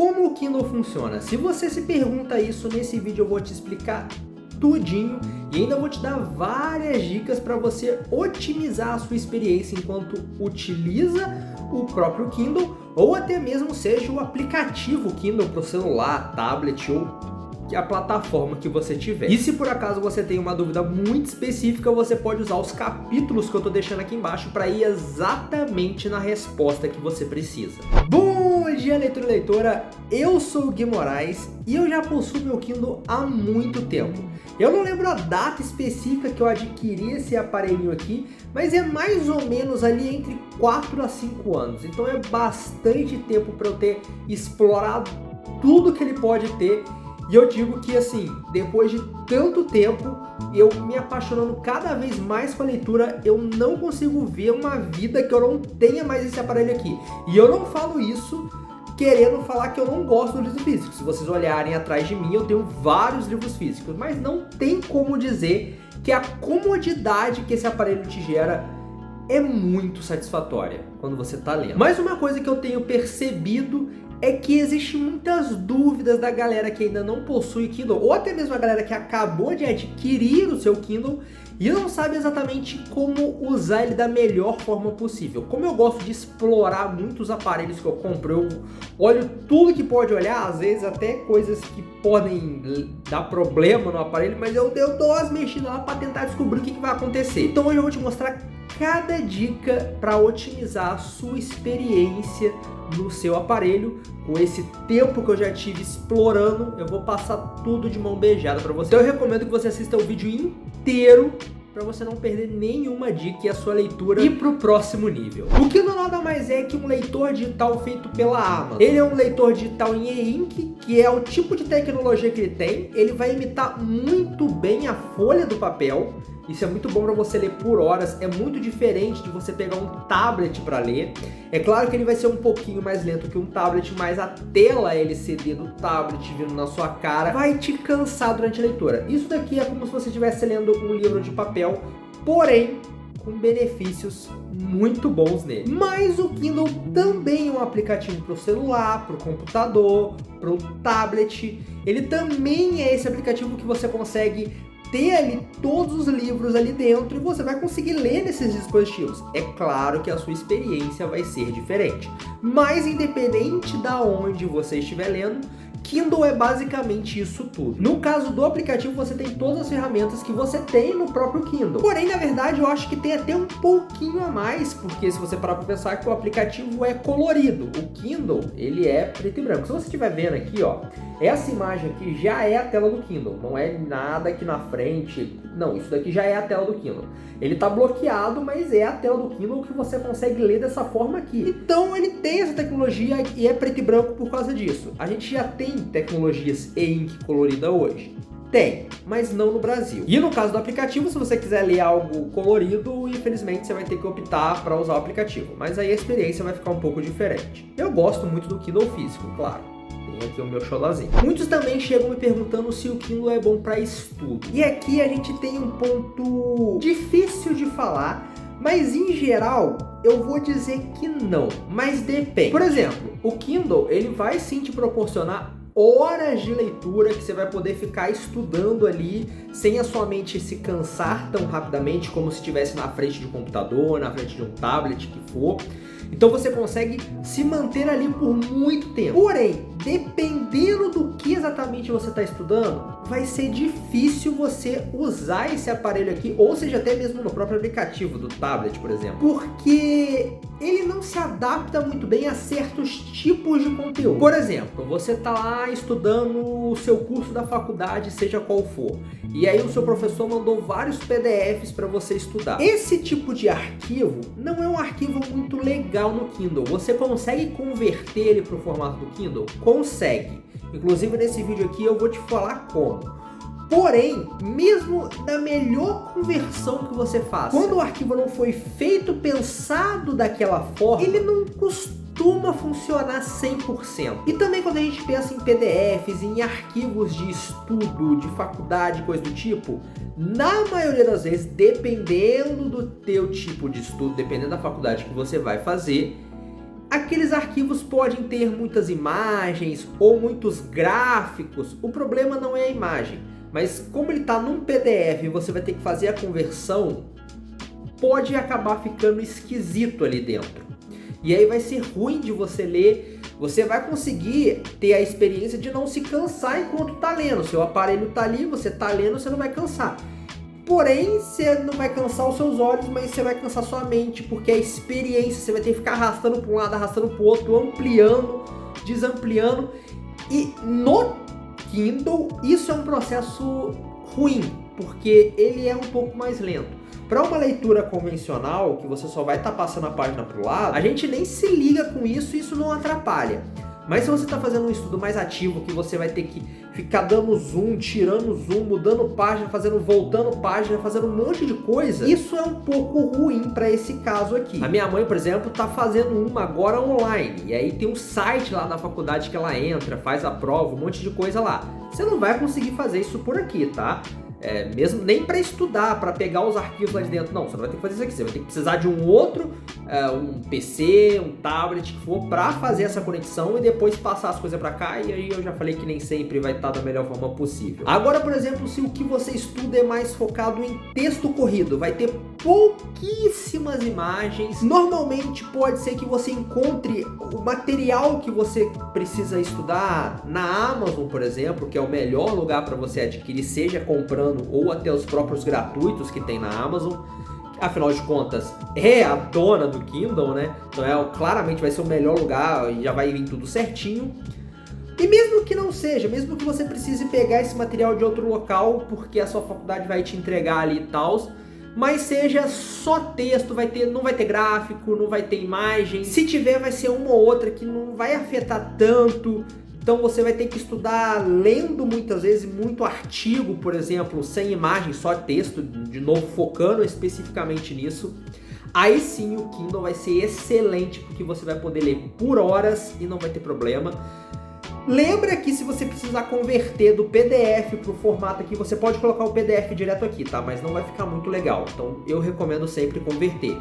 como o Kindle funciona? Se você se pergunta isso, nesse vídeo eu vou te explicar tudinho e ainda vou te dar várias dicas para você otimizar a sua experiência enquanto utiliza o próprio Kindle ou até mesmo seja o aplicativo Kindle para o celular, tablet ou a plataforma que você tiver. E se por acaso você tem uma dúvida muito específica, você pode usar os capítulos que eu tô deixando aqui embaixo para ir exatamente na resposta que você precisa. Bom dia, leitor e leitora! Eu sou o Gui Moraes e eu já possuo meu Kindle há muito tempo. Eu não lembro a data específica que eu adquiri esse aparelhinho aqui, mas é mais ou menos ali entre 4 a 5 anos. Então é bastante tempo para eu ter explorado tudo que ele pode ter. E eu digo que assim, depois de tanto tempo, eu me apaixonando cada vez mais com a leitura, eu não consigo ver uma vida que eu não tenha mais esse aparelho aqui. E eu não falo isso querendo falar que eu não gosto do livro físico. Se vocês olharem atrás de mim, eu tenho vários livros físicos, mas não tem como dizer que a comodidade que esse aparelho te gera é muito satisfatória quando você está lendo. Mas uma coisa que eu tenho percebido é que existem muitas dúvidas da galera que ainda não possui Kindle, ou até mesmo a galera que acabou de adquirir o seu Kindle e não sabe exatamente como usar ele da melhor forma possível. Como eu gosto de explorar muitos aparelhos que eu compro, eu olho tudo que pode olhar, às vezes até coisas que podem dar problema no aparelho, mas eu dou as mexidas lá para tentar descobrir o que vai acontecer. Então hoje eu vou te mostrar cada dica para otimizar a sua experiência no seu aparelho. Com esse tempo que eu já tive explorando, eu vou passar tudo de mão beijada para você. Então eu recomendo que você assista o vídeo inteiro para você não perder nenhuma dica e a sua leitura ir para o próximo nível. O Kindle nada mais é que um leitor digital feito pela Amazon. Ele é um leitor digital em e-ink, que é o tipo de tecnologia que ele tem. Ele vai imitar muito bem a folha do papel. Isso é muito bom para você ler por horas, é muito diferente de você pegar um tablet para ler. É claro que ele vai ser um pouquinho mais lento que um tablet, mas a tela LCD do tablet vindo na sua cara vai te cansar durante a leitura. Isso daqui é como se você estivesse lendo um livro de papel, porém com benefícios muito bons nele. Mas o Kindle também é um aplicativo para o celular, para o computador, para o tablet. Ele também é esse aplicativo que você consegue ter ali todos os livros ali dentro e você vai conseguir ler nesses dispositivos. É claro que a sua experiência vai ser diferente, mas independente da onde você estiver lendo, Kindle é basicamente isso tudo. No caso do aplicativo, você tem todas as ferramentas que você tem no próprio Kindle. Porém, na verdade, eu acho que tem até um pouquinho a mais, porque se você parar para pensar que o aplicativo é colorido, o Kindle, ele é preto e branco. Se você estiver vendo aqui, ó, essa imagem aqui já é a tela do Kindle, não é nada aqui na frente. Não, isso daqui já é a tela do Kindle. Ele tá bloqueado, mas é a tela do Kindle que você consegue ler dessa forma aqui. Então ele tem essa tecnologia e é preto e branco por causa disso. A gente já tem tecnologias e-ink colorida hoje? Tem, mas não no Brasil. E no caso do aplicativo, se você quiser ler algo colorido, infelizmente você vai ter que optar para usar o aplicativo. Mas aí a experiência vai ficar um pouco diferente. Eu gosto muito do Kindle físico, claro. Tem aqui o meu xodózinho. Muitos também chegam me perguntando se o Kindle é bom para estudo. E aqui a gente tem um ponto difícil de falar, mas em geral eu vou dizer que não, mas depende. Por exemplo, o Kindle ele vai sim te proporcionar horas de leitura que você vai poder ficar estudando ali sem a sua mente se cansar tão rapidamente como se estivesse na frente de um computador, na frente de um tablet, que for. Então você consegue se manter ali por muito tempo. Porém, dependendo do que exatamente você está estudando, vai ser difícil você usar esse aparelho aqui, ou seja, até mesmo no próprio aplicativo do tablet, por exemplo. Porque ele não se adapta muito bem a certos tipos de conteúdo. Por exemplo, você está lá estudando o seu curso da faculdade, seja qual for, e aí o seu professor mandou vários PDFs para você estudar. Esse tipo de arquivo não é um arquivo muito legal no Kindle. Você consegue converter ele para o formato do Kindle? Consegue. Inclusive nesse vídeo aqui eu vou te falar como. Porém, mesmo na melhor conversão que você faça, quando o arquivo não foi feito, pensado daquela forma, ele não costuma funcionar 100%. E também quando a gente pensa em PDFs, em arquivos de estudo, de faculdade, coisa do tipo, na maioria das vezes, dependendo do teu tipo de estudo, dependendo da faculdade que você vai fazer, Aqueles arquivos podem ter muitas imagens ou muitos gráficos. O problema não é a imagem, mas como ele está num PDF e você vai ter que fazer a conversão, pode acabar ficando esquisito ali dentro. E aí vai ser ruim de você ler. Você vai conseguir ter a experiência de não se cansar enquanto está lendo. Seu aparelho está ali, você está lendo, você não vai cansar. Porém, você não vai cansar os seus olhos, mas você vai cansar sua mente, porque a experiência, você vai ter que ficar arrastando para um lado, arrastando para o outro, ampliando, desampliando. E no Kindle, isso é um processo ruim, porque ele é um pouco mais lento. Para uma leitura convencional, que você só vai estar passando a página para o lado, a gente nem se liga com isso e isso não atrapalha. Mas se você está fazendo um estudo mais ativo, que você vai ter que ficar dando zoom, tirando zoom, mudando página, voltando página, fazendo um monte de coisa, isso é um pouco ruim para esse caso aqui. A minha mãe, por exemplo, está fazendo uma agora online, e aí tem um site lá da faculdade que ela entra, faz a prova, um monte de coisa lá. Você não vai conseguir fazer isso por aqui, tá? Mesmo nem para estudar, para pegar os arquivos lá de dentro, não, você não vai ter que fazer isso aqui, você vai ter que precisar de um outro, um PC, um tablet, que for, para fazer essa conexão e depois passar as coisas para cá, e aí eu já falei que nem sempre vai estar da melhor forma possível. Agora, por exemplo, se o que você estuda é mais focado em texto corrido, vai ter pouquíssimas imagens, normalmente pode ser que você encontre o material que você precisa estudar na Amazon, por exemplo, que é o melhor lugar para você adquirir, seja comprando ou até os próprios gratuitos que tem na Amazon. Afinal de contas, é a dona do Kindle, né? Então claramente vai ser o melhor lugar e já vai vir tudo certinho. E mesmo que não seja, mesmo que você precise pegar esse material de outro local, porque a sua faculdade vai te entregar ali e tal, mas seja só texto, não vai ter gráfico, não vai ter imagem. Se tiver, vai ser uma ou outra que não vai afetar tanto. Então você vai ter que estudar lendo muitas vezes muito artigo, por exemplo, sem imagem, só texto, de novo focando especificamente nisso. Aí sim o Kindle vai ser excelente, porque você vai poder ler por horas e não vai ter problema. Lembra que se você precisar converter do PDF para o formato aqui, você pode colocar o PDF direto aqui, tá? Mas não vai ficar muito legal, então eu recomendo sempre converter.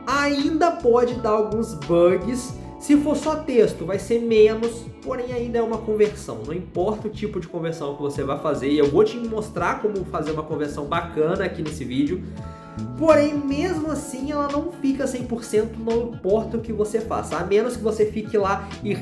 Ainda pode dar alguns bugs. Se for só texto, vai ser menos, porém ainda é uma conversão. Não importa o tipo de conversão que você vai fazer, e eu vou te mostrar como fazer uma conversão bacana aqui nesse vídeo. Porém, mesmo assim, ela não fica 100%, não importa o que você faça. A menos que você fique lá e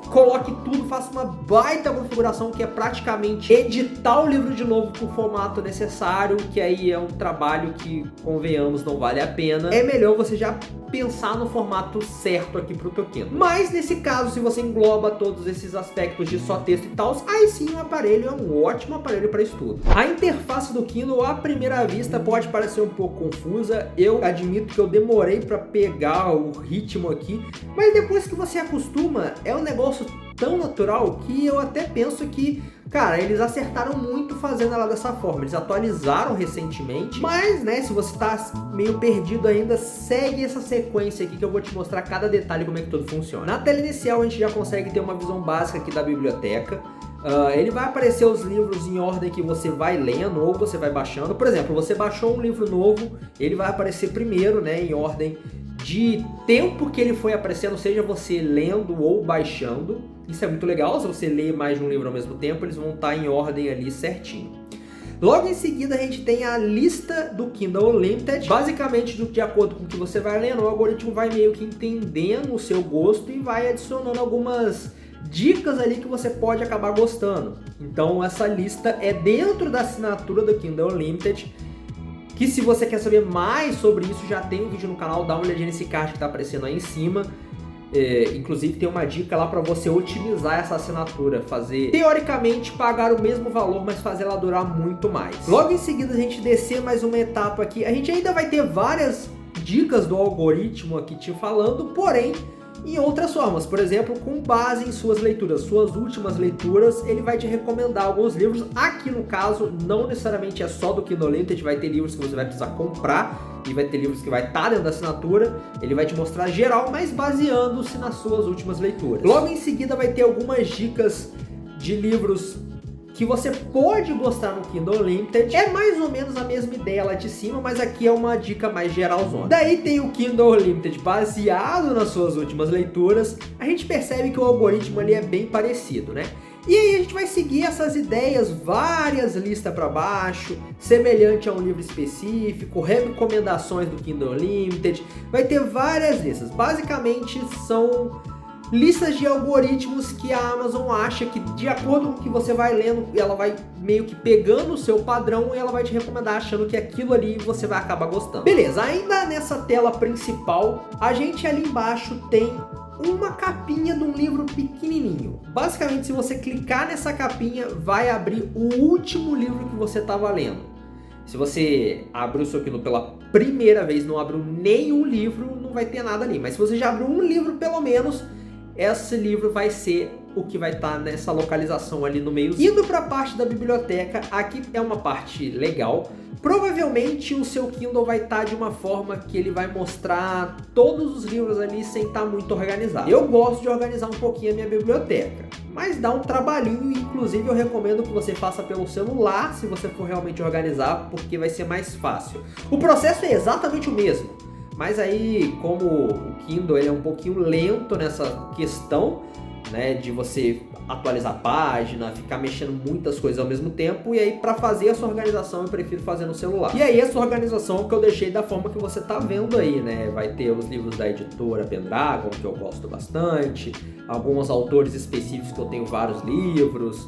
coloque tudo, faça uma baita configuração, que é praticamente editar o livro de novo para o formato necessário, que aí é um trabalho que, convenhamos, não vale a pena. É melhor você já pensar no formato certo aqui para o teu Kindle. Mas nesse caso, se você engloba todos esses aspectos de só texto e tal, aí sim o aparelho é um ótimo aparelho para estudo. A interface do Kindle, à primeira vista, pode parecer um pouco confusa. Eu admito que eu demorei para pegar o ritmo aqui, mas depois que você acostuma, é um negócio tão natural que eu até penso que, cara, eles acertaram muito fazendo ela dessa forma. Eles atualizaram recentemente, mas, né, se você tá meio perdido ainda, segue essa sequência aqui que eu vou te mostrar cada detalhe como é que tudo funciona. Na tela inicial a gente já consegue ter uma visão básica aqui da biblioteca. Ele vai aparecer os livros em ordem que você vai lendo ou você vai baixando. Por exemplo, você baixou um livro novo, ele vai aparecer primeiro, né, em ordem de tempo que ele foi aparecendo, seja você lendo ou baixando. Isso é muito legal, se você lê mais de um livro ao mesmo tempo, eles vão estar em ordem ali certinho. Logo em seguida a gente tem a lista do Kindle Unlimited. Basicamente, de acordo com o que você vai lendo, o algoritmo vai meio que entendendo o seu gosto e vai adicionando algumas dicas ali que você pode acabar gostando. Então essa lista é dentro da assinatura do Kindle Unlimited, que se você quer saber mais sobre isso, já tem um vídeo no canal, dá uma olhadinha nesse card que está aparecendo aí em cima. Inclusive tem uma dica lá para você otimizar essa assinatura, fazer, teoricamente, pagar o mesmo valor, mas fazer ela durar muito mais. Logo em seguida a gente descer mais uma etapa aqui, a gente ainda vai ter várias dicas do algoritmo aqui te falando, porém em outras formas, por exemplo, com base em suas leituras, suas últimas leituras, ele vai te recomendar alguns livros. Aqui no caso, não necessariamente é só do Kindle Unlimited, vai ter livros que você vai precisar comprar e vai ter livros que vai estar dentro da assinatura. Ele vai te mostrar geral, mas baseando-se nas suas últimas leituras. Logo em seguida vai ter algumas dicas de livros que você pode gostar no Kindle Unlimited. É mais ou menos a mesma ideia lá de cima, mas aqui é uma dica mais geralzona. Daí tem o Kindle Unlimited baseado nas suas últimas leituras. A gente percebe que o algoritmo ali é bem parecido, né? E aí a gente vai seguir essas ideias, várias listas para baixo, semelhante a um livro específico, recomendações do Kindle Unlimited, vai ter várias listas. Basicamente são listas de algoritmos que a Amazon acha que, de acordo com o que você vai lendo, ela vai meio que pegando o seu padrão e ela vai te recomendar achando que aquilo ali você vai acabar gostando. Beleza, ainda nessa tela principal, a gente ali embaixo tem uma capinha de um livro pequenininho. Basicamente, se você clicar nessa capinha, vai abrir o último livro que você estava lendo. Se você abriu o seu Kindle pela primeira vez, não abriu nenhum livro, não vai ter nada ali. Mas se você já abriu um livro, pelo menos, esse livro vai ser o que vai estar nessa localização ali no meio. Indo para a parte da biblioteca, aqui é uma parte legal. Provavelmente o seu Kindle vai estar de uma forma que ele vai mostrar todos os livros ali sem estar muito organizado. Eu gosto de organizar um pouquinho a minha biblioteca, mas dá um trabalhinho, inclusive eu recomendo que você faça pelo celular se você for realmente organizar, porque vai ser mais fácil. O processo é exatamente o mesmo, mas aí como o Kindle ele é um pouquinho lento nessa questão, né, de você atualizar a página, ficar mexendo muitas coisas ao mesmo tempo, e aí para fazer essa organização eu prefiro fazer no celular. E aí essa organização que eu deixei da forma que você tá vendo aí, né? Vai ter os livros da editora Pendragon, que eu gosto bastante, alguns autores específicos que eu tenho vários livros,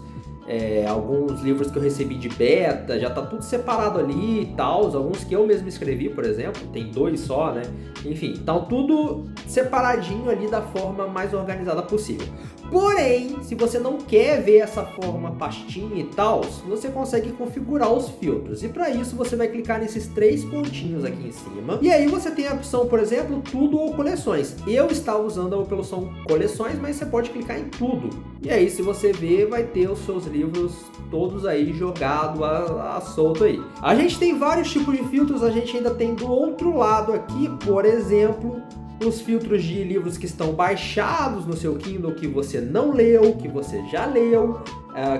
alguns livros que eu recebi de beta, já tá tudo separado ali e tal, alguns que eu mesmo escrevi, por exemplo, tem 2 só, né? Enfim, então tudo separadinho ali da forma mais organizada possível. Porém, se você não quer ver essa forma pastinha e tal, você consegue configurar os filtros. E para isso você vai clicar nesses 3 pontinhos aqui em cima. E aí você tem a opção, por exemplo, tudo ou coleções. Eu estava usando a opção coleções, mas você pode clicar em tudo. E aí se você ver, vai ter os seus livros todos aí jogados a solto aí. A gente tem vários tipos de filtros, a gente ainda tem do outro lado aqui, por exemplo, os filtros de livros que estão baixados no seu Kindle, que você não leu, que você já leu,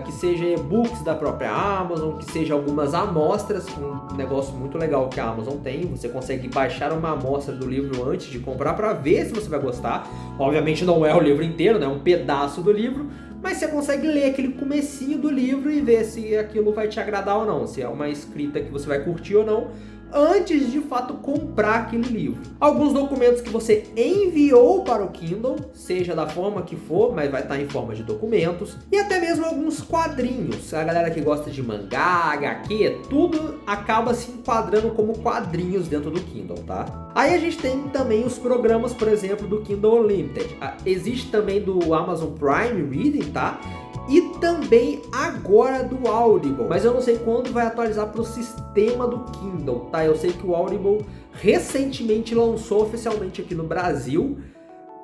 que seja e-books da própria Amazon, que seja algumas amostras, um negócio muito legal que a Amazon tem, você consegue baixar uma amostra do livro antes de comprar para ver se você vai gostar. Obviamente não é o livro inteiro, né? É um pedaço do livro, mas você consegue ler aquele comecinho do livro e ver se aquilo vai te agradar ou não, se é uma escrita que você vai curtir ou não, antes de fato comprar aquele livro. Alguns documentos que você enviou para o Kindle, seja da forma que for, mas vai estar em forma de documentos, e até mesmo alguns quadrinhos. A galera que gosta de mangá, HQ, tudo acaba se enquadrando como quadrinhos dentro do Kindle, tá? Aí a gente tem também os programas, por exemplo, do Kindle Unlimited. Existe também do Amazon Prime Reading, tá? E também agora do Audible, mas eu não sei quando vai atualizar para o sistema do Kindle, tá? Eu sei que o Audible recentemente lançou oficialmente aqui no Brasil,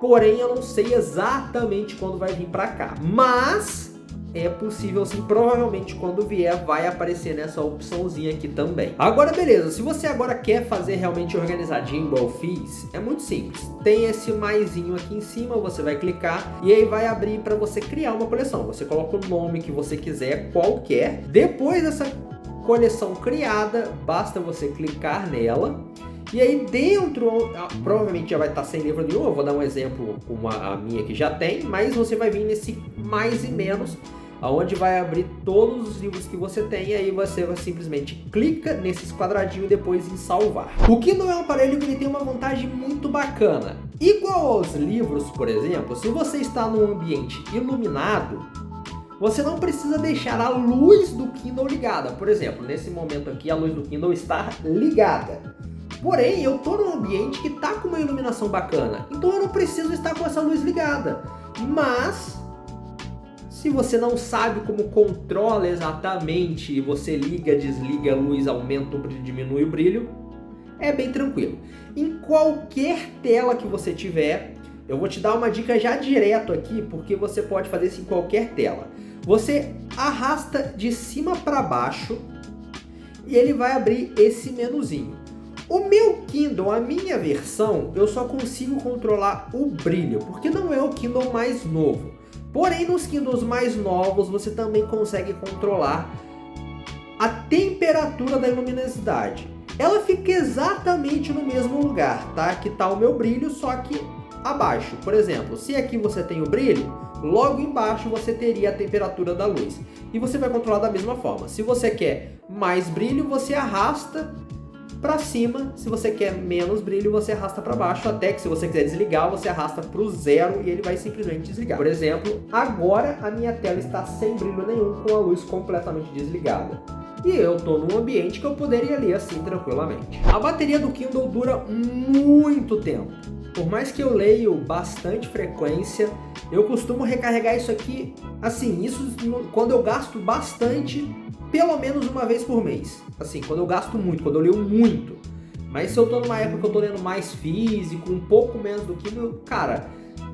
porém eu não sei exatamente quando vai vir para cá, mas é possível sim, provavelmente quando vier vai aparecer nessa opçãozinha aqui também. Agora beleza, se você agora quer fazer realmente organizadinho igual eu fiz, é muito simples. Tem esse maisinho aqui em cima, você vai clicar e aí vai abrir para você criar uma coleção. Você coloca o nome que você quiser, qualquer. Depois dessa coleção criada, basta você clicar nela. E aí dentro, provavelmente já vai estar sem livro nenhum, eu vou dar um exemplo com a minha que já tem, mas você vai vir nesse mais e menos, onde vai abrir todos os livros que você tem, e aí você vai simplesmente clica nesses quadradinhos e depois em salvar. O Kindle é um aparelho que ele tem uma vantagem muito bacana. Igual aos livros, por exemplo, se você está num ambiente iluminado, você não precisa deixar a luz do Kindle ligada. Por exemplo, nesse momento aqui a luz do Kindle está ligada. Porém, eu estou num ambiente que está com uma iluminação bacana, então eu não preciso estar com essa luz ligada. Mas, se você não sabe como controla exatamente, e você liga, desliga a luz, aumenta o brilho, diminui o brilho, é bem tranquilo. Em qualquer tela que você tiver, eu vou te dar uma dica já direto aqui, porque você pode fazer isso em qualquer tela. Você arrasta de cima para baixo e ele vai abrir esse menuzinho. O meu Kindle, a minha versão, eu só consigo controlar o brilho, porque não é o Kindle mais novo. Porém, nos Kindles mais novos, você também consegue controlar a temperatura da luminosidade. Ela fica exatamente no mesmo lugar, tá? Que tá o meu brilho, só que abaixo. Por exemplo, se aqui você tem o brilho, logo embaixo você teria a temperatura da luz. E você vai controlar da mesma forma. Se você quer mais brilho, você arrasta para cima. Se você quer menos brilho, você arrasta para baixo. Até que se você quiser desligar, você arrasta para o zero e ele vai simplesmente desligar. Por exemplo, agora a minha tela está sem brilho nenhum, com a luz completamente desligada. E eu estou num ambiente que eu poderia ler assim tranquilamente. A bateria do Kindle dura muito tempo. Por mais que eu leio bastante frequência, eu costumo recarregar isso aqui, assim, isso quando eu gasto bastante, pelo menos uma vez por mês. Assim, quando eu gasto muito, quando eu leio muito. Mas se eu tô numa época que eu tô lendo mais físico, um pouco menos do Kindle, cara,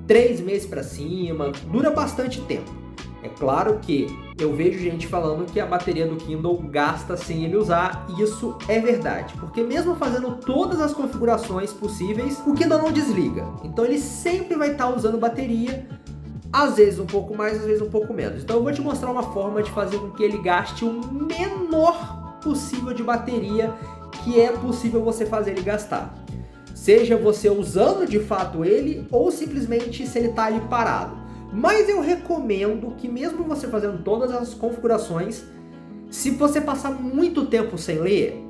3 meses pra cima, dura bastante tempo. É claro que eu vejo gente falando que a bateria do Kindle gasta sem ele usar, e isso é verdade, porque mesmo fazendo todas as configurações possíveis, o Kindle não desliga. Então ele sempre vai estar usando bateria, às vezes um pouco mais, às vezes um pouco menos. Então eu vou te mostrar uma forma de fazer com que ele gaste o menor possível de bateria que é possível você fazer ele gastar. Seja você usando de fato ele, ou simplesmente se ele está ali parado. Mas eu recomendo que mesmo você fazendo todas as configurações, se você passar muito tempo sem ler,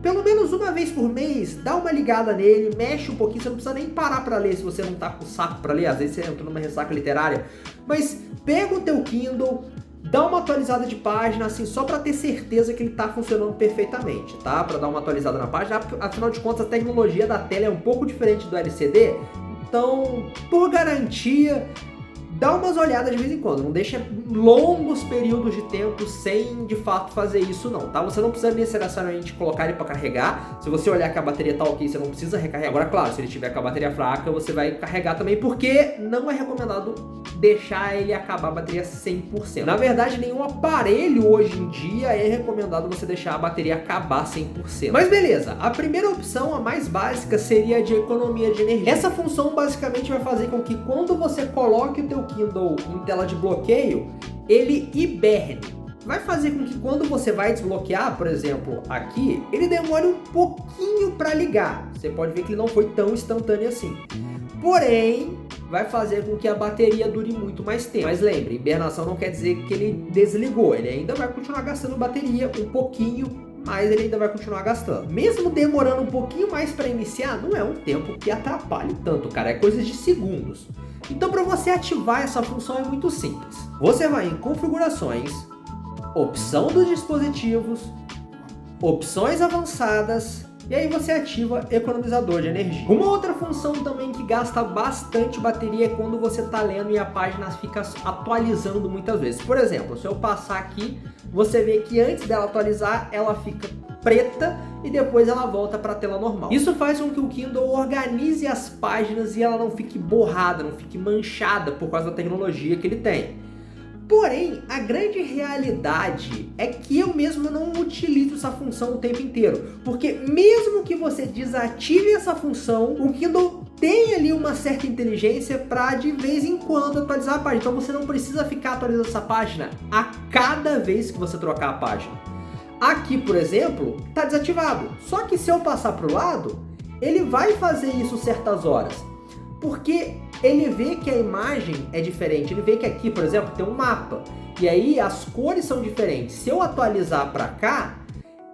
pelo menos uma vez por mês, dá uma ligada nele, mexe um pouquinho, você não precisa nem parar para ler se você não tá com saco para ler, às vezes você entra numa ressaca literária, mas pega o teu Kindle, dá uma atualizada de página, assim, só para ter certeza que ele tá funcionando perfeitamente, tá? Para dar uma atualizada na página, afinal de contas a tecnologia da tela é um pouco diferente do LCD, então, por garantia, dá umas olhadas de vez em quando, não deixa longos períodos de tempo sem de fato fazer isso não, tá? Você não precisa necessariamente colocar ele para carregar, se você olhar que a bateria tá ok, você não precisa recarregar. Agora, claro, se ele tiver com a bateria fraca, você vai carregar também, porque não é recomendado deixar ele acabar a bateria 100%. Na verdade, nenhum aparelho hoje em dia é recomendado você deixar a bateria acabar 100%. Mas beleza, a primeira opção, a mais básica, seria a de economia de energia. Essa função basicamente vai fazer com que quando você coloque o teu Kindle em tela de bloqueio, ele hiberne. Vai fazer com que quando você vai desbloquear, por exemplo, aqui, ele demore um pouquinho para ligar. Você pode ver que ele não foi tão instantâneo assim. Porém, vai fazer com que a bateria dure muito mais tempo. Mas lembre, hibernação não quer dizer que ele desligou. Ele ainda vai continuar gastando bateria um pouquinho, mas ele ainda vai continuar gastando. Mesmo demorando um pouquinho mais para iniciar, não é um tempo que atrapalhe tanto, cara. É coisa de segundos. Então, para você ativar essa função é muito simples. Você vai em configurações, opção dos dispositivos, opções avançadas, e aí você ativa economizador de energia. Uma outra função também que gasta bastante bateria é quando você está lendo e a página fica atualizando muitas vezes. Por exemplo, se eu passar aqui, você vê que antes dela atualizar, ela fica preta e depois ela volta para a tela normal. Isso faz com que o Kindle organize as páginas e ela não fique borrada, não fique manchada por causa da tecnologia que ele tem. Porém, a grande realidade é que eu mesmo não utilizo essa função o tempo inteiro, porque mesmo que você desative essa função, o Kindle tem ali uma certa inteligência para de vez em quando atualizar a página. Então você não precisa ficar atualizando essa página a cada vez que você trocar a página. Aqui, por exemplo, está desativado. Só que se eu passar para o lado, ele vai fazer isso certas horas. Porque ele vê que a imagem é diferente. Ele vê que aqui, por exemplo, tem um mapa. E aí as cores são diferentes. Se eu atualizar para cá,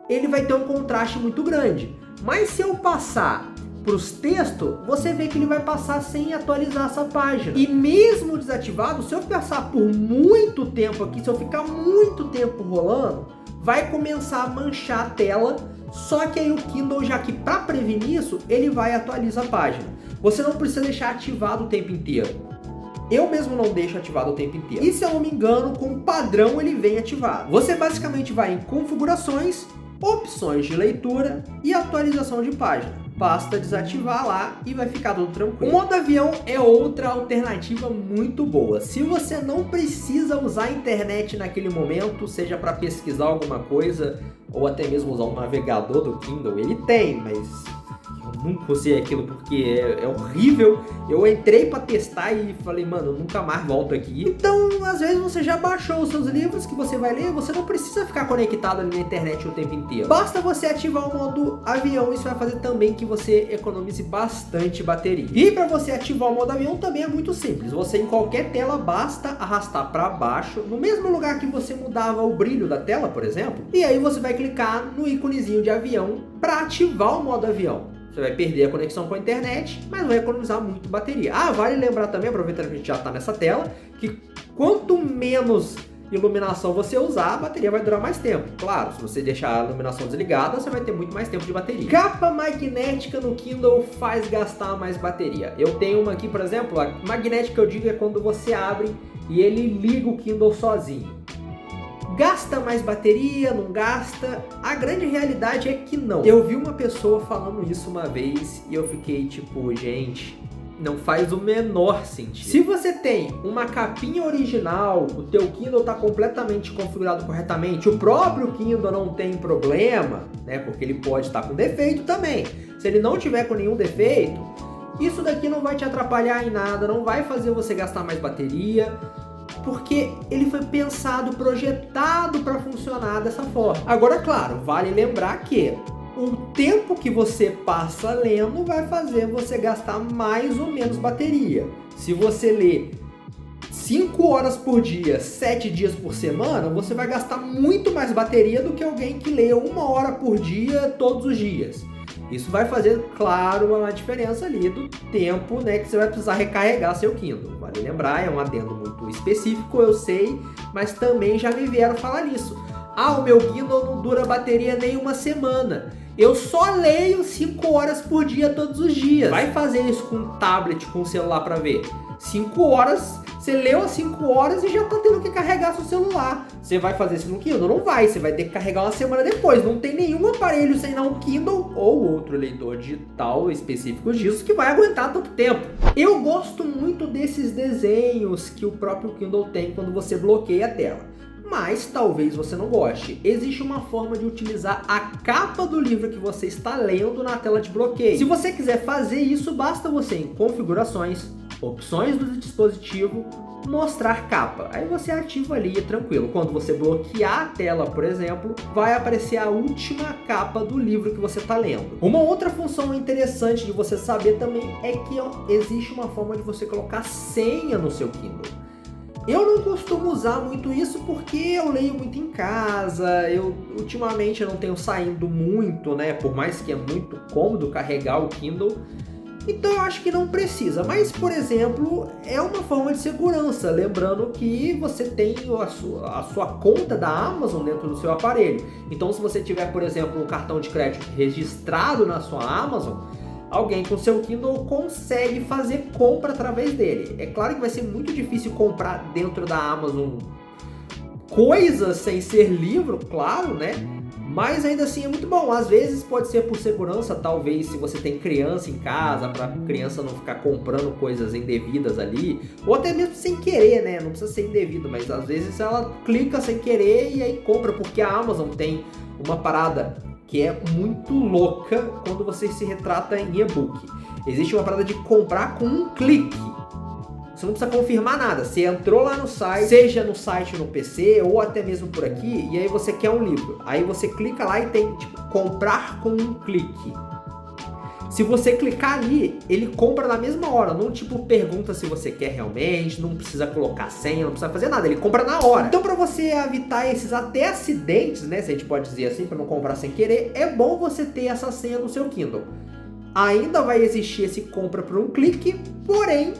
ele vai ter um contraste muito grande. Mas se eu passar para os textos, você vê que ele vai passar sem atualizar essa página. E mesmo desativado, se eu passar por muito tempo aqui, se eu ficar muito tempo rolando, vai começar a manchar a tela. Só que aí o Kindle, já que para prevenir isso, ele vai atualizar a página. Você não precisa deixar ativado o tempo inteiro. Eu mesmo não deixo ativado o tempo inteiro. E se eu não me engano, com o padrão ele vem ativado. Você basicamente vai em configurações, opções de leitura e atualização de página. Basta desativar lá e vai ficar tudo tranquilo. O modo avião é outra alternativa muito boa. Se você não precisa usar a internet naquele momento, seja para pesquisar alguma coisa ou até mesmo usar um navegador do Kindle, ele tem, mas nunca usei aquilo porque é horrível. Eu entrei pra testar e falei, mano, nunca mais volto aqui. Então, às vezes você já baixou os seus livros que você vai ler, você não precisa ficar conectado ali na internet o tempo inteiro. Basta você ativar o modo avião, isso vai fazer também que você economize bastante bateria. E para você ativar o modo avião também é muito simples. Você em qualquer tela basta arrastar para baixo, no mesmo lugar que você mudava o brilho da tela, por exemplo, e aí você vai clicar no íconezinho de avião para ativar o modo avião. Você vai perder a conexão com a internet, mas vai economizar muito bateria. Ah, vale lembrar também, aproveitando que a gente já está nessa tela, que quanto menos iluminação você usar, a bateria vai durar mais tempo. Claro, se você deixar a iluminação desligada, você vai ter muito mais tempo de bateria. Capa magnética no Kindle faz gastar mais bateria. Eu tenho uma aqui, por exemplo, a magnética que eu digo é quando você abre e ele liga o Kindle sozinho. Gasta mais bateria, não gasta? A grande realidade é que não. Eu vi uma pessoa falando isso uma vez e eu fiquei tipo, gente, não faz o menor sentido. Se você tem uma capinha original, o teu Kindle está completamente configurado corretamente, o próprio Kindle não tem problema, né? Porque ele pode estar com defeito também. Se ele não tiver com nenhum defeito, isso daqui não vai te atrapalhar em nada, não vai fazer você gastar mais bateria, porque ele foi pensado, projetado para funcionar dessa forma. Agora, claro, vale lembrar que o tempo que você passa lendo vai fazer você gastar mais ou menos bateria. Se você lê 5 horas por dia, 7 dias por semana, você vai gastar muito mais bateria do que alguém que lê 1 hora por dia, todos os dias. Isso vai fazer, claro, uma diferença ali do tempo, né, que você vai precisar recarregar seu Kindle. Vale lembrar, é um adendo muito específico, eu sei, mas também já me vieram falar nisso. Ah, o meu Kindle não dura bateria nem 1 semana. Eu só leio 5 horas por dia todos os dias. Vai fazer isso com um tablet, com um celular para ver. 5 horas, você leu as 5 horas e já tá tendo que carregar seu celular. Você vai fazer isso no Kindle? Não vai, você vai ter que carregar 1 semana depois. Não tem nenhum aparelho sem não Kindle ou outro leitor digital específico disso que vai aguentar tanto tempo. Eu gosto muito desses desenhos que o próprio Kindle tem quando você bloqueia a tela. Mas talvez você não goste. Existe uma forma de utilizar a capa do livro que você está lendo na tela de bloqueio. Se você quiser fazer isso, basta você ir em configurações, opções do dispositivo, mostrar capa. Aí você ativa ali, é tranquilo. Quando você bloquear a tela, por exemplo, vai aparecer a última capa do livro que você está lendo. Uma outra função interessante de você saber também é que existe uma forma de você colocar senha no seu Kindle. Eu não costumo usar muito isso porque eu leio muito em casa, ultimamente eu não tenho saindo muito, né? Por mais que é muito cômodo carregar o Kindle, então eu acho que não precisa. Mas, por exemplo, é uma forma de segurança, lembrando que você tem a sua conta da Amazon dentro do seu aparelho. Então, se você tiver, por exemplo, um cartão de crédito registrado na sua Amazon, alguém com seu Kindle consegue fazer compra através dele. É claro que vai ser muito difícil comprar dentro da Amazon coisas sem ser livro, claro, né? Mas ainda assim é muito bom. Às vezes pode ser por segurança, talvez se você tem criança em casa, para criança não ficar comprando coisas indevidas ali, ou até mesmo sem querer, né? Não precisa ser indevido, mas às vezes ela clica sem querer e aí compra, porque a Amazon tem uma parada que é muito louca quando você se retrata em e-book. Existe uma parada de comprar com um clique. Você não precisa confirmar nada. Você entrou lá no site, seja no site no PC ou até mesmo por aqui, e aí você quer um livro. Aí você clica lá e tem tipo comprar com um clique. Se você clicar ali, ele compra na mesma hora, não tipo pergunta se você quer realmente, não precisa colocar senha, não precisa fazer nada, ele compra na hora. Então para você evitar esses até acidentes, né, se a gente pode dizer assim, para não comprar sem querer, é bom você ter essa senha no seu Kindle. Ainda vai existir esse compra por um clique, porém,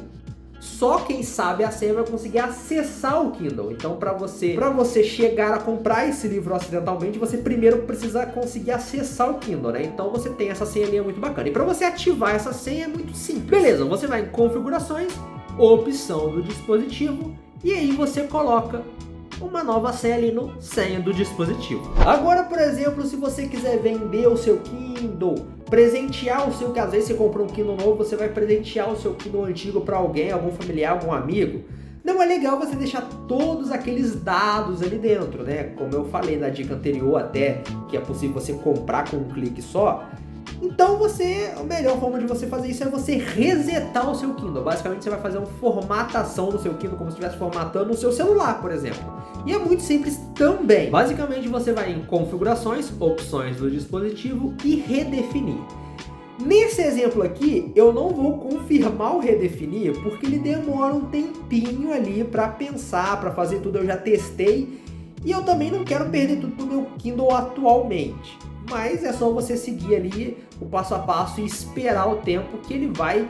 só quem sabe a senha vai conseguir acessar o Kindle. Então, para você chegar a comprar esse livro acidentalmente, você primeiro precisa conseguir acessar o Kindle, né? Então, você tem essa senha ali, é muito bacana. E para você ativar essa senha é muito simples. Beleza, você vai em configurações, opção do dispositivo, e aí você coloca uma nova senha ali no senha do dispositivo. Agora, por exemplo, se você quiser vender o seu Kindle, presentear o seu, que às vezes você comprou um Kindle novo, você vai presentear o seu Kindle antigo para alguém, algum familiar, algum amigo, não é legal você deixar todos aqueles dados ali dentro, né? Como eu falei na dica anterior até, que é possível você comprar com um clique só, Então a melhor forma de você fazer isso é você resetar o seu Kindle. Basicamente você vai fazer uma formatação do seu Kindle como se estivesse formatando o seu celular, por exemplo. E é muito simples também. Basicamente você vai em configurações, opções do dispositivo e redefinir. Nesse exemplo aqui, eu não vou confirmar o redefinir, porque ele demora um tempinho ali para pensar, para fazer tudo. Eu já testei e eu também não quero perder tudo do meu Kindle atualmente. Mas é só você seguir ali o passo a passo e esperar o tempo que ele vai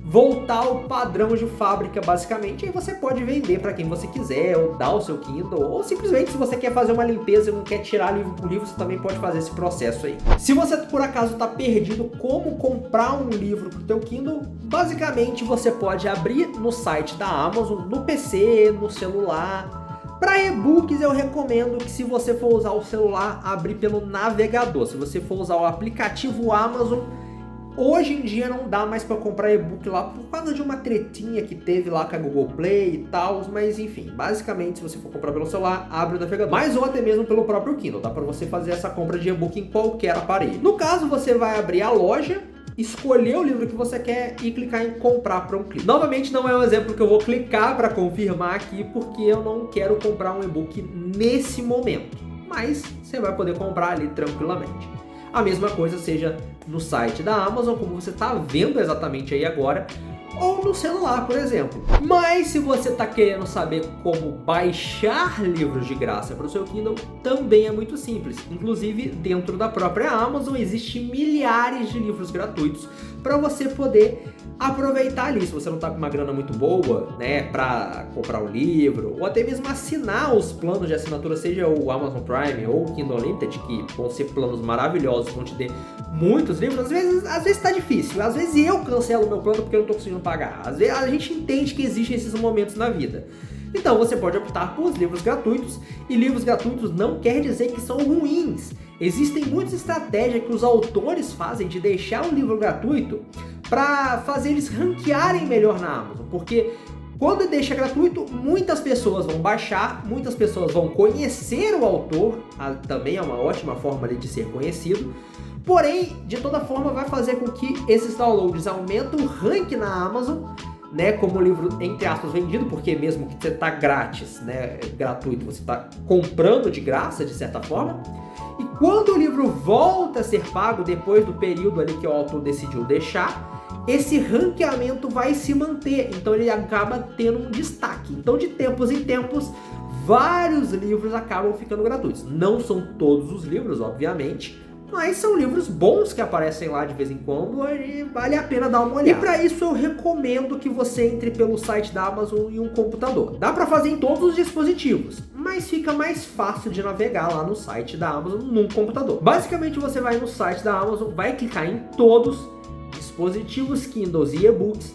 voltar ao padrão de fábrica, basicamente. Aí você pode vender para quem você quiser, ou dar o seu Kindle, ou simplesmente se você quer fazer uma limpeza e não quer tirar livro por livro, você também pode fazer esse processo aí. Se você por acaso está perdido como comprar um livro para o teu Kindle, basicamente você pode abrir no site da Amazon, no PC, no celular. Para e-books eu recomendo que, se você for usar o celular, abrir pelo navegador. Se você for usar o aplicativo Amazon, hoje em dia não dá mais para comprar e-book lá por causa de uma tretinha que teve lá com a Google Play e tal, mas enfim, basicamente se você for comprar pelo celular, abre o navegador. Mas ou até mesmo pelo próprio Kindle, dá para você fazer essa compra de e-book em qualquer aparelho. No caso, você vai abrir a loja, escolher o livro que você quer e clicar em comprar para um clique. Novamente, não é um exemplo que eu vou clicar para confirmar aqui, porque eu não quero comprar um e-book nesse momento, mas você vai poder comprar ali tranquilamente. A mesma coisa seja no site da Amazon, como você está vendo exatamente aí agora, ou no celular, por exemplo. Mas se você está querendo saber como baixar livros de graça para o seu Kindle, também é muito simples. Inclusive, dentro da própria Amazon existem milhares de livros gratuitos para você poder aproveitar ali. Se você não está com uma grana muito boa, né, para comprar o livro, ou até mesmo assinar os planos de assinatura, seja o Amazon Prime ou o Kindle Unlimited, que vão ser planos maravilhosos, vão te dar muitos livros. Às vezes tá difícil, às vezes eu cancelo o meu plano porque eu não tô conseguindo pagar. Às vezes a gente entende que existem esses momentos na vida. Então você pode optar por livros gratuitos, e livros gratuitos não quer dizer que são ruins. Existem muitas estratégias que os autores fazem de deixar o livro gratuito para fazer eles ranquearem melhor na Amazon, porque quando deixa gratuito, muitas pessoas vão baixar, muitas pessoas vão conhecer o autor, também é uma ótima forma de ser conhecido. Porém, de toda forma, vai fazer com que esses downloads aumentem o ranking na Amazon, né, como livro, entre aspas, vendido, porque mesmo que você está grátis, né, gratuito, você está comprando de graça, de certa forma. E quando o livro volta a ser pago, depois do período ali que o autor decidiu deixar, esse ranqueamento vai se manter, então ele acaba tendo um destaque. Então, de tempos em tempos, vários livros acabam ficando gratuitos. Não são todos os livros, obviamente, mas são livros bons que aparecem lá de vez em quando e vale a pena dar uma olhada. E para isso eu recomendo que você entre pelo site da Amazon em um computador. Dá para fazer em todos os dispositivos, mas fica mais fácil de navegar lá no site da Amazon num computador. Basicamente você vai no site da Amazon, vai clicar em todos, dispositivos Kindles e e-books,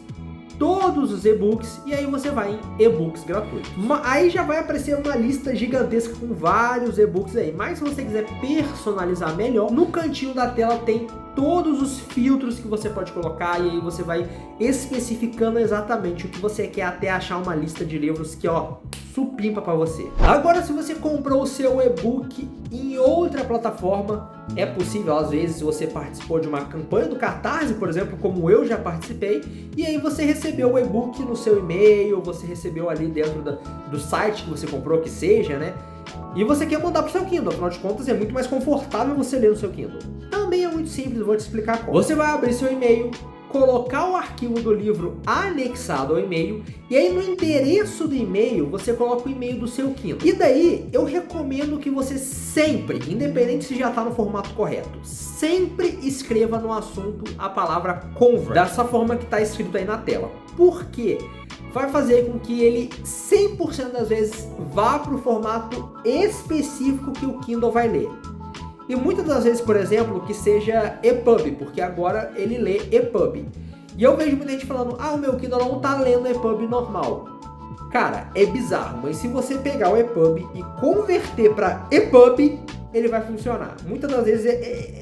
todos os e-books, e aí você vai em e-books gratuitos. Aí já vai aparecer uma lista gigantesca com vários e-books aí, mas se você quiser personalizar melhor, no cantinho da tela tem todos os filtros que você pode colocar, e aí você vai especificando exatamente o que você quer até achar uma lista de livros que, ó, supimpa para você. Agora, se você comprou o seu e-book em outra plataforma, é possível, às vezes, se você participou de uma campanha do Catarse, por exemplo, como eu já participei, e aí você recebeu o e-book no seu e-mail, você recebeu ali dentro do site que você comprou, que seja, né? E você quer mandar pro seu Kindle, afinal de contas é muito mais confortável você ler no seu Kindle. Também é muito simples, vou te explicar como. Você vai abrir seu e-mail, colocar o arquivo do livro anexado ao e-mail, e aí no endereço do e-mail você coloca o e-mail do seu Kindle. E daí eu recomendo que você sempre, independente se já está no formato correto, sempre escreva no assunto a palavra convert, dessa forma que está escrito aí na tela. Por quê? Vai fazer com que ele 100% das vezes vá para o formato específico que o Kindle vai ler. E muitas das vezes, por exemplo, que seja EPUB, porque agora ele lê EPUB. E eu vejo muita gente falando, o meu Kindle não tá lendo EPUB normal. Cara, é bizarro, mas se você pegar o EPUB e converter para EPUB, ele vai funcionar. Muitas das vezes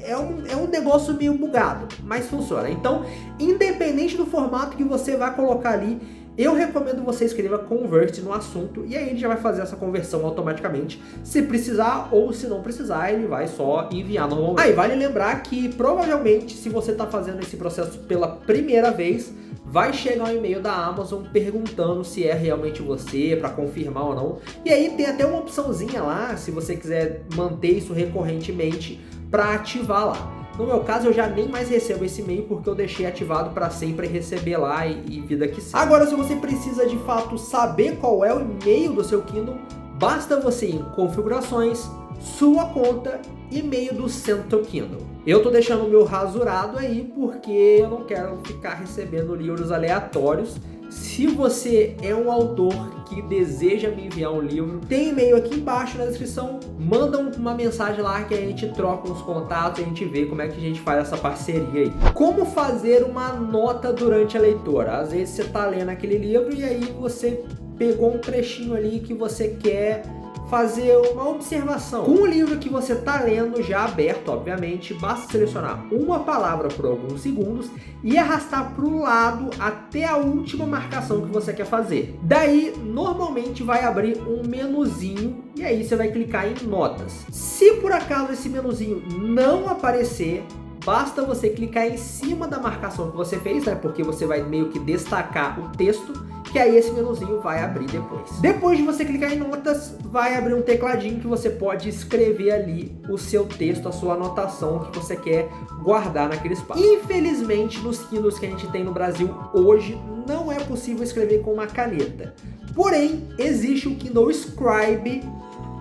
é um negócio meio bugado, mas funciona. Então, independente do formato que você vai colocar ali, eu recomendo você escreva convert no assunto e aí ele já vai fazer essa conversão automaticamente, se precisar ou se não precisar, ele vai só enviar normalmente. Aí vale lembrar que provavelmente se você está fazendo esse processo pela primeira vez, vai chegar um e-mail da Amazon perguntando se é realmente você, para confirmar ou não. E aí tem até uma opçãozinha lá, se você quiser manter isso recorrentemente, para ativar lá. No meu caso, eu já nem mais recebo esse e-mail porque eu deixei ativado para sempre receber lá e vida que segue. Agora, se você precisa de fato saber qual é o e-mail do seu Kindle, basta você ir em configurações, sua conta, e-mail do Central Kindle. Eu tô deixando o meu rasurado aí porque eu não quero ficar recebendo livros aleatórios. Se você é um autor que deseja me enviar um livro, tem e-mail aqui embaixo na descrição, manda uma mensagem lá que a gente troca uns contatos e a gente vê como é que a gente faz essa parceria aí. Como fazer uma nota durante a leitura? Às vezes você tá lendo aquele livro e aí você pegou um trechinho ali que você quer fazer uma observação. Com o livro que você está lendo já aberto, obviamente, basta selecionar uma palavra por alguns segundos e arrastar para o lado até a última marcação que você quer fazer. Daí, normalmente vai abrir um menuzinho e aí você vai clicar em notas. Se por acaso esse menuzinho não aparecer, basta você clicar em cima da marcação que você fez, né? Porque você vai meio que destacar o texto, que aí esse menuzinho vai abrir depois. Depois de você clicar em notas, vai abrir um tecladinho que você pode escrever ali o seu texto, a sua anotação que você quer guardar naquele espaço. Infelizmente, nos Kindles que a gente tem no Brasil hoje, não é possível escrever com uma caneta. Porém, existe o Kindle Scribe,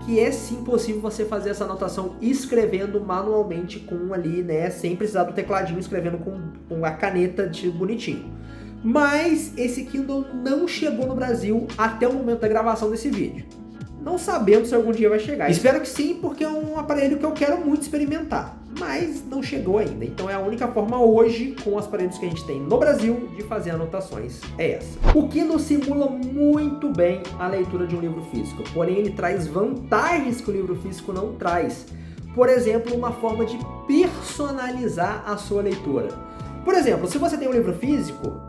que é sim possível você fazer essa anotação escrevendo manualmente com ali, né, sem precisar do tecladinho, escrevendo com a caneta de bonitinho. Mas esse Kindle não chegou no Brasil até o momento da gravação desse vídeo. Não sabemos se algum dia vai chegar. Espero que sim, porque é um aparelho que eu quero muito experimentar, mas não chegou ainda. Então é a única forma hoje, com os aparelhos que a gente tem no Brasil, de fazer anotações é essa. O Kindle simula muito bem a leitura de um livro físico, porém ele traz vantagens que o livro físico não traz. Por exemplo, uma forma de personalizar a sua leitura. Por exemplo, se você tem um livro físico,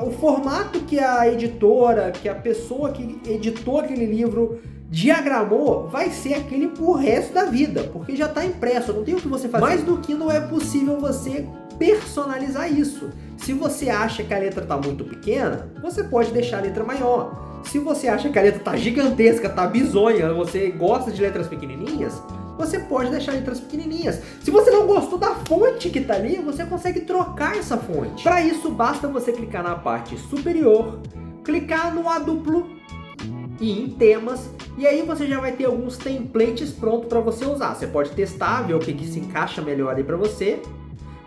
o formato que a editora, que a pessoa que editou aquele livro diagramou, vai ser aquele pro resto da vida, porque já está impresso, não tem o que você fazer. Mas no Kindle é possível você personalizar isso. Se você acha que a letra está muito pequena, você pode deixar a letra maior. Se você acha que a letra está gigantesca, está bizonha, você gosta de letras pequenininhas, você pode deixar letras pequenininhas. Se você não gostou da fonte que está ali, você consegue trocar essa fonte. Para isso, basta você clicar na parte superior, clicar no A duplo e em temas, e aí você já vai ter alguns templates prontos para você usar. Você pode testar, ver o que se encaixa melhor aí para você,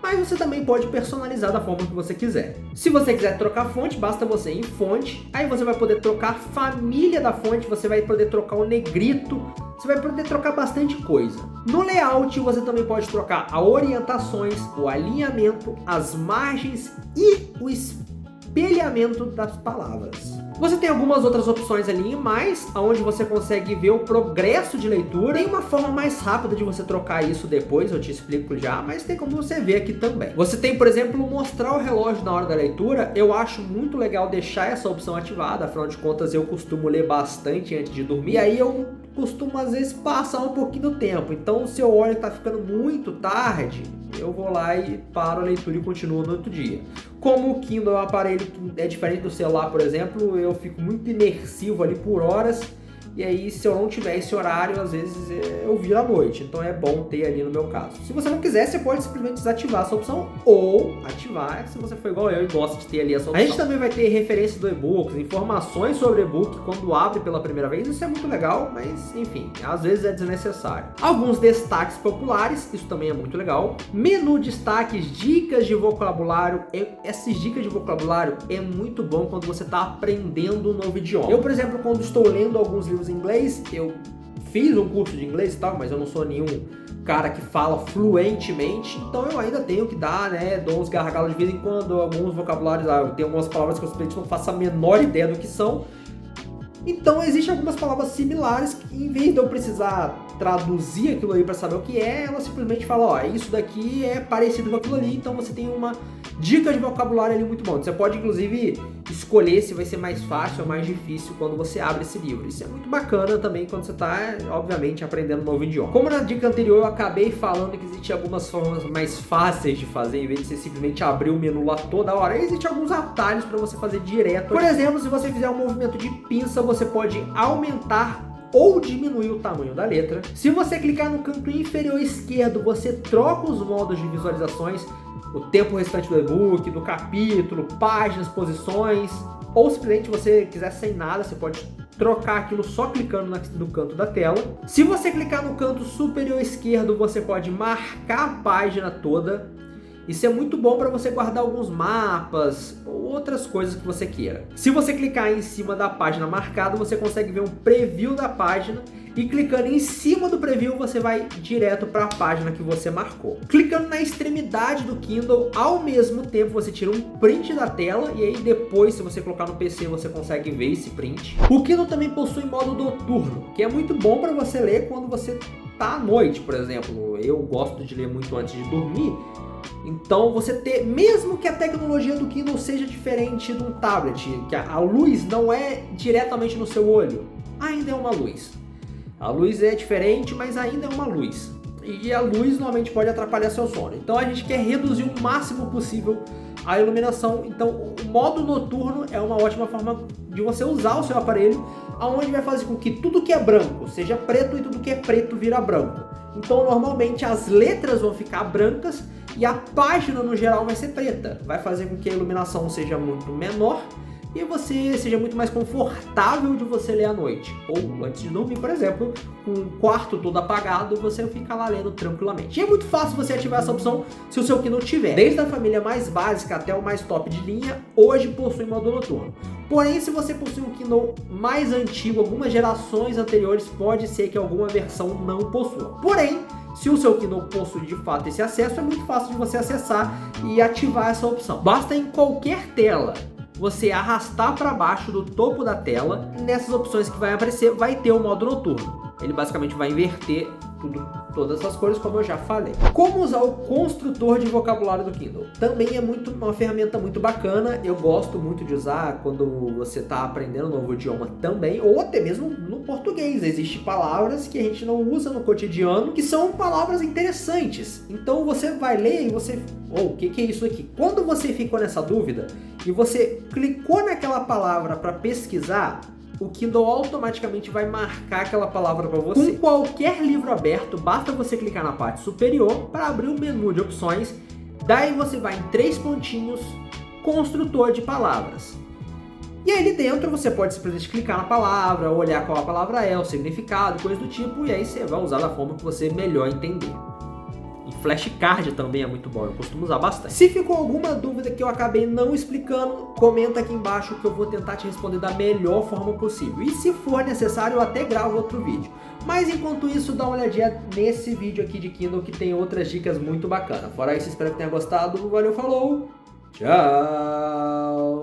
mas você também pode personalizar da forma que você quiser. Se você quiser trocar fonte, basta você ir em fonte, aí você vai poder trocar a família da fonte, você vai poder trocar o negrito, você vai poder trocar bastante coisa. No layout você também pode trocar as orientações, o alinhamento, as margens e o espelhamento das palavras. Você tem algumas outras opções ali em mais, onde você consegue ver o progresso de leitura. Tem uma forma mais rápida de você trocar isso depois, eu te explico já, mas tem como você ver aqui também. Você tem, por exemplo, mostrar o relógio na hora da leitura. Eu acho muito legal deixar essa opção ativada, afinal de contas eu costumo ler bastante antes de dormir, e aí eu costumo às vezes passar um pouquinho do tempo. Então se eu olho que tá ficando muito tarde, eu vou lá e paro a leitura e continuo no outro dia. Como o Kindle é um aparelho que é diferente do celular, por exemplo, eu fico muito imersivo ali por horas, e aí se eu não tiver esse horário, às vezes eu viro à noite, então é bom ter ali no meu caso. Se você não quiser, você pode simplesmente desativar essa opção ou ativar, se você for igual eu e gosta de ter ali essa opção. A gente também vai ter referência do e-book, informações sobre e-book quando abre pela primeira vez, isso é muito legal, mas enfim, às vezes é desnecessário. Alguns destaques populares, isso também é muito legal. Menu destaques, dicas de vocabulário, essas dicas de vocabulário é muito bom quando você está aprendendo um novo idioma. Eu, por exemplo, quando estou lendo alguns livros em inglês, eu fiz um curso de inglês e tal, mas eu não sou nenhum cara que fala fluentemente, então eu ainda tenho que dar, né, dou uns gargalos de vez em quando, alguns vocabulários, eu tenho algumas palavras que eu simplesmente não faço a menor ideia do que são. Então existem algumas palavras similares que, em vez de eu precisar traduzir aquilo ali para saber o que é, ela simplesmente fala, ó, isso daqui é parecido com aquilo ali, então você tem uma dica de vocabulário ali muito bom. Você pode inclusive escolher se vai ser mais fácil ou mais difícil quando você abre esse livro. Isso é muito bacana também quando você está, obviamente, aprendendo um novo idioma. Como na dica anterior eu acabei falando que existem algumas formas mais fáceis de fazer, em vez de você simplesmente abrir o menu lá toda hora, existem alguns atalhos para você fazer direto. Por exemplo, se você fizer um movimento de pinça, você pode aumentar ou diminuir o tamanho da letra. Se você clicar no canto inferior esquerdo, você troca os modos de visualizações, o tempo restante do e-book, do capítulo, páginas, posições, ou simplesmente você quiser sem nada, você pode trocar aquilo só clicando no canto da tela. Se você clicar no canto superior esquerdo, você pode marcar a página toda. Isso é muito bom para você guardar alguns mapas ou outras coisas que você queira. Se você clicar em cima da página marcada, você consegue ver um preview da página e clicando em cima do preview você vai direto para a página que você marcou. Clicando na extremidade do Kindle, ao mesmo tempo você tira um print da tela e aí depois, se você colocar no PC, você consegue ver esse print. O Kindle também possui modo noturno, que é muito bom para você ler quando você está à noite, por exemplo. Eu gosto de ler muito antes de dormir. Então você ter, mesmo que a tecnologia do Kindle seja diferente de um tablet, que a luz não é diretamente no seu olho, ainda é uma luz. A luz é diferente, mas ainda é uma luz. E a luz normalmente pode atrapalhar seu sono. Então a gente quer reduzir o máximo possível a iluminação. Então o modo noturno é uma ótima forma de você usar o seu aparelho, onde vai fazer com que tudo que é branco seja preto e tudo que é preto vira branco. Então normalmente as letras vão ficar brancas e a página no geral vai ser preta. Vai fazer com que a iluminação seja muito menor e você seja muito mais confortável de você ler à noite. Ou antes de dormir, por exemplo, com o quarto todo apagado, você fica lá lendo tranquilamente. E é muito fácil você ativar essa opção se o seu Kindle tiver. Desde a família mais básica até o mais top de linha, hoje possui modo noturno. Porém, se você possui um Kindle mais antigo, algumas gerações anteriores, pode ser que alguma versão não possua. Porém, se o seu Kindle possui de fato esse acesso, é muito fácil de você acessar e ativar essa opção. Basta em qualquer tela você arrastar para baixo do topo da tela e nessas opções que vai aparecer vai ter o modo noturno. Ele basicamente vai inverter todas essas cores, como eu já falei. Como usar o construtor de vocabulário do Kindle? Também é uma ferramenta muito bacana. Eu gosto muito de usar quando você está aprendendo um novo idioma também, ou até mesmo no português. Existem palavras que a gente não usa no cotidiano, que são palavras interessantes. Então você vai ler e você... o que é isso aqui? Quando você ficou nessa dúvida e você clicou naquela palavra para pesquisar, o Kindle automaticamente vai marcar aquela palavra para você. Com qualquer livro aberto, basta você clicar na parte superior para abrir o menu de opções. Daí você vai em 3 pontinhos, construtor de palavras. E aí ali dentro você pode simplesmente clicar na palavra, olhar qual a palavra é, o significado, coisa do tipo, e aí você vai usar da forma que você melhor entender. E flashcard também é muito bom, eu costumo usar bastante. Se ficou alguma dúvida que eu acabei não explicando, comenta aqui embaixo que eu vou tentar te responder da melhor forma possível. E se for necessário, eu até gravo outro vídeo. Mas enquanto isso, dá uma olhadinha nesse vídeo aqui de Kindle que tem outras dicas muito bacanas. Fora isso, espero que tenha gostado. Valeu, falou, tchau!